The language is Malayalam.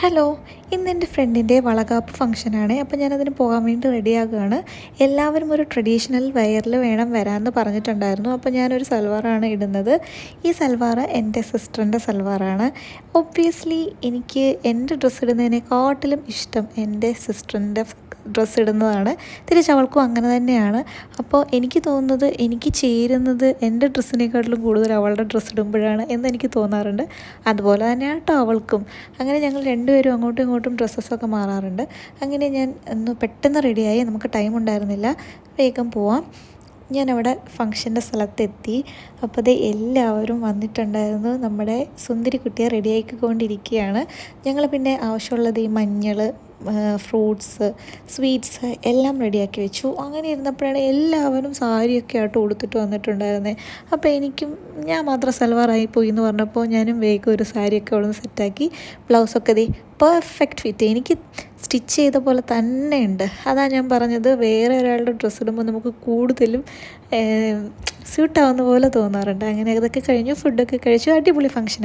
ഹലോ, ഇന്ന് എൻ്റെ ഫ്രണ്ടിൻ്റെ വളകാപ്പ് ഫംഗ്ഷനാണ്. അപ്പോൾ ഞാനതിന് പോകാൻ വേണ്ടി റെഡിയാകുകയാണ്. എല്ലാവരും ഒരു ട്രഡീഷണൽ വെയറിൽ വേണം വരാമെന്ന് പറഞ്ഞിട്ടുണ്ടായിരുന്നു. അപ്പോൾ ഞാനൊരു സൽവാറാണ് ഇടുന്നത്. ഈ സൽവാർ എൻ്റെ സിസ്റ്ററിൻ്റെ സൽവാറാണ്. ഒബ്വിയസ്ലി എനിക്ക് എൻ്റെ ഡ്രസ്സ് ഇടുന്നതിനെക്കാട്ടിലും ഇഷ്ടം എൻ്റെ സിസ്റ്ററിൻ്റെ ഡ്രസ്സ് ഇടുന്നതാണ്. തിരിച്ചവൾക്കും അങ്ങനെ തന്നെയാണ്. അപ്പോൾ എനിക്ക് തോന്നുന്നത് എനിക്ക് ചേരുന്നത് എൻ്റെ ഡ്രസ്സിനെക്കാട്ടിലും കൂടുതൽ അവളുടെ ഡ്രസ്സ് ഇടുമ്പോഴാണ് എന്നെനിക്ക് തോന്നാറുണ്ട്. അതുപോലെ തന്നെയാണ് കേട്ടോ അവൾക്കും. അങ്ങനെ ഞങ്ങൾ രണ്ടുപേരും അങ്ങോട്ടും ഇങ്ങോട്ടും ഡ്രസ്സസൊക്കെ മാറാറുണ്ട്. അങ്ങനെ ഞാൻ ഒന്ന് പെട്ടെന്ന് റെഡിയായി. നമുക്ക് ടൈം ഉണ്ടായിരുന്നില്ല, വേഗം പോവാം. ഞാനവിടെ ഫംഗ്ഷൻ്റെ സ്ഥലത്തെത്തി. അപ്പോൾ ദേ എല്ലാവരും വന്നിട്ടുണ്ടായിരുന്നു. നമ്മുടെ സുന്ദരി കുട്ടിയെ റെഡിയാക്കിക്കൊണ്ടിരിക്കുകയാണ്. ഞങ്ങൾ പിന്നെ ആവശ്യമുള്ളത് ഈ മഞ്ഞൾ, ഫ്രൂട്ട്സ്, സ്വീറ്റ്സ് എല്ലാം റെഡിയാക്കി വെച്ചു. അങ്ങനെ ഇരുന്നപ്പോഴാണ് എല്ലാവരും സാരിയൊക്കെ ആയിട്ട് ഉടുത്തിട്ട് വന്നിട്ടുണ്ടായിരുന്നത്. അപ്പോൾ ഞാൻ മാത്രം സൽവാറായി പോയി എന്ന് പറഞ്ഞപ്പോൾ ഞാനും വേഗം ഒരു സാരിയൊക്കെ അവിടെ നിന്ന് സെറ്റാക്കി. ബ്ലൗസൊക്കെ ദേ പെർഫെക്റ്റ് ഫിറ്റ്, എനിക്ക് സ്റ്റിച്ച് ചെയ്ത പോലെ തന്നെ ഉണ്ട്. അതാണ് ഞാൻ പറഞ്ഞത്, വേറെ ഒരാളുടെ ഡ്രസ്സ് ഇടുമ്പോൾ നമുക്ക് കൂടുതലും സ്യൂട്ടാവുന്ന പോലെ തോന്നാറുണ്ട്. അങ്ങനെ അതൊക്കെ കഴിഞ്ഞു, ഫുഡൊക്കെ കഴിച്ചു. അടിപൊളി ഫംഗ്ഷനായിരുന്നു.